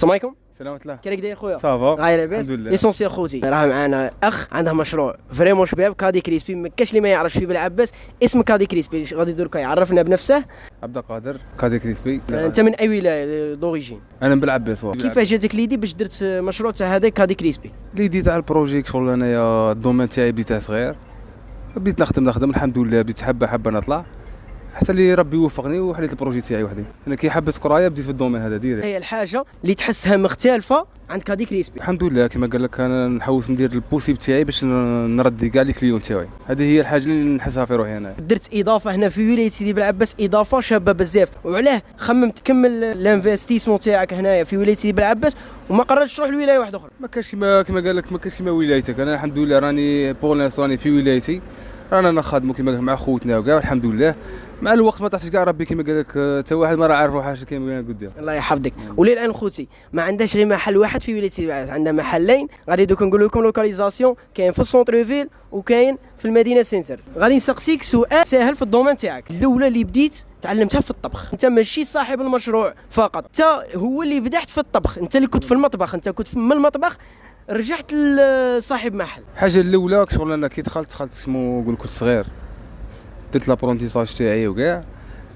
السلام عليكم. سلامة الله. كيفك داير خويا؟ صافا غاية لاباس. الحمد لله. ليسونسيال خوتي، راه معنا اخ عنده مشروع فريمون شباب كادي كريسبي، ما كاش اللي ما يعرفش فيه بالعباس. اسم كادي كريسبي غادي درك يعرفنا بنفسه. عبد القادر كادي كريسبي. انت من اي ولايه دوريجين؟ انا من بالعباس. كيفاش جاتك ليدي باش درت مشروع تاع هذا كادي كريسبي؟ ليدي تاع البروجي شغل انايا الدومين تاعي بديت صغير، بديت نخدم الحمد لله، بديت حبه نطلع حتى اللي ربي وفقني وحليت البروجي تاعي وحدي. انا كي حبيت قرايه بديت في الدومين هذا ديريكت. هي الحاجه اللي تحسها مختلفه عند كادي كريسبي. الحمد لله كما قال لك انا نحوس ندير البوسيب تاعي باش نردي كاع لي كليون تاعي. هذه هي الحاجه اللي نحسها في روحي انا. درت اضافه هنا في ولايه سيدي بالعباس، اضافه شابه بزاف. وعلاه خممت تكمل الانفستيسمون تاعك هنايا في ولايه سيدي بالعباس وما قررتش تروح لولايه واحده اخرى؟ ما كاش كما قال لك، ما كاش كما ولايتك. انا الحمد لله راني راني في ولايتي، رانا نخدموا كما مع خوتنا وكاع الحمد لله. مع الوقت ما تعرفش كاع ربي كما قال لك، حتى واحد ما راه عارف روحه اش كاين قدام. الله يحفظك. ولي الان خوتي ما عندهاش غير محل واحد في ولايه سيدي بالعباس، عندها محلين. غادي دوك نقول لكم لوكاليزاسيون، كاين في السونتر فيل وكاين في المدينه سنتر. غادي نسقسيك سؤال ساهل في الدومين تاعك. الاولى اللي بديت تعلمتها في الطبخ، انت ماشي صاحب المشروع فقط، انت هو اللي بدحت في الطبخ، انت اللي كنت في المطبخ، انت كنت من المطبخ رجعت لصاحب محل. الحاجه الاولى شغل انا كي دخلت سمو نقول كنت صغير، درت لابرونتيساج تاعي وكاع.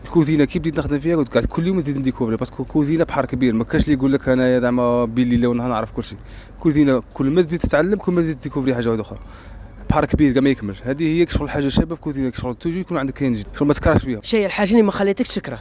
الكوزينه كي بديت نخدم فيها كنت قاعد كل يوم نزيد نديكوفري، باسكو كوزينه بحر كبير، ما كاش اللي يقول لك انايا زعما بالليل ونهار نعرف كلشي. كوزينه كل ما تزيد تتعلم كل ما تزيد تديكوفري حاجه واحده اخرى. بحر كبير كاع ما يكملش. هذه هي شغل حاجه شابه في كوزينه، شغل توجو يكون عندك كاين جد، شغل ما تكرهش فيها. شي الحاجه اللي ما خليتكش تكره؟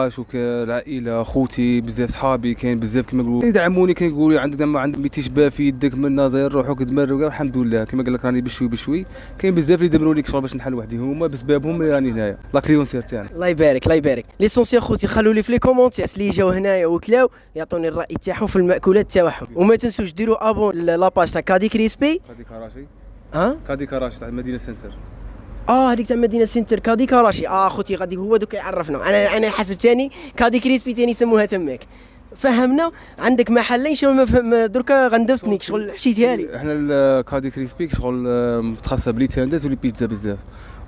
شوف العائله، خوتي، بزاف صحابي، كاين بزاف كما نقولوا يدعموني، كيقولوا عندك زعما عندك 200 شباب في يدك منا زير روحك دمر وكاع. الحمد لله كما قال لك راني بشوي كاين بزاف اللي دمروني شغل باش نحل وحدي، هما بسببهم راني هنايا لا كليونتير تاعنا. الله يبارك الله يبارك. ليسونسيال خوتي خلوا لي في لي كومونتير اللي جاو هنايا وكلاو يعطوني الراي تاعهم في المأكولات تاعهم، وما تنسوش ديروا ابون لاباج تاع كادي كريسبي. كادي كراشي. كادي كراشي تاع مدينه سنتر. هذيك تاع مدينه سنتر كادي كراشي. خوتي غادي هو دوك يعرفنا. انا حسب تاني كادي كريسبي تاني يسموها تماك. فهمنا عندك محلين شغل ما فهم دركا غندفتني شغل حشيتها لي. احنا الكادي كريسبي شغل متخصصه بلي تانداز ولي بيتزا بزاف،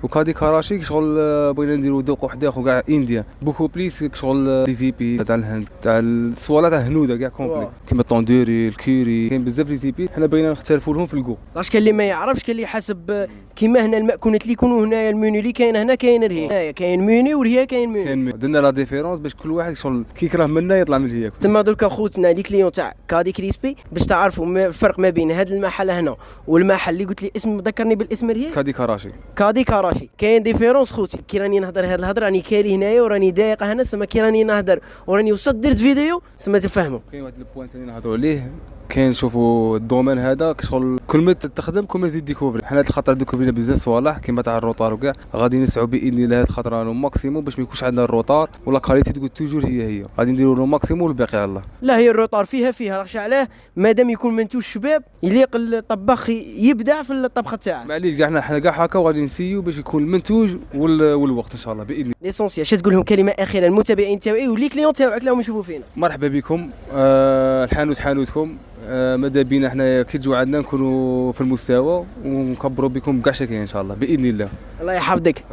وكادي كراشي شغل بغينا نديرو ذوق واحد اخر كاع انديا بوكو بليس شغل لي زيبي تاع الهند تاع الصوالات تاع هنوده كاع كومبلي كيما الطوندوري الكيري، كاين بزاف لي زيبي. حنا بغينا نختلفوا لهم في الكو. واش كاين اللي ما يعرفش، كاين اللي حسب كيما هنا المأكولات اللي يكونوا هنايا المنيو اللي كاين هنا كاين رهي، كاين منيو ورهي كاين منيو. درنا لا ديفيرونس باش كل واحد شغل كي يكره منا يطلع من هي. تما دركا خوتنا لي كليون تاع كادي كريسبي باش تعرفوا الفرق ما بين هذا المحل هنا والمحل اللي قلت لي اسم ذكرني بالاسم رهي كادي كراشي. كادي كراشي كاين ديفيرونس خوتي. كي راني نهضر هاد الهضره راني كاري هنايا وراني دايق هنا، سما كي راني نهضر وراني وصلت درت فيديو سما تفهموا. كاين واحد البوان ثاني نهضروا عليه، كاين شوفوا الدومين هذا شغل كل ما تخدم كل ما تزيد ديكوفري. حنا هاد الخطره ديكوفرينا بزاف صوالح كيما تاع الروطار وكاع، غادي نسعوا باذن الله هاد الخطره نو ماكسيموم باش ما يكونش عندنا الروطار ولا كاليتي تقول توجور هي غادي نديروا له ماكسيموم والباقي على الله. لا هي الروطار فيها راكش علاه، مادام يكون منتوج شباب يليق الطباخ يبدع في الطبخه تاعه. معليش كاع حنا كاع هكا وغادي نسيو باش يكون المنتوج والوقت ان شاء الله باذن الله. ليسونسيال شنو تقول لهم كلمه اخيره للمتابعين تاعي ولي كليون تاعك راهم يشوفوا فينا؟ مرحبا بكم. الحانوت حانوتكم. ماذا بينا حنا كي تجوا عندنا نكونوا في المستوى ونكبروا بكم كاع شي كاين ان شاء الله باذن الله. الله يحفظك.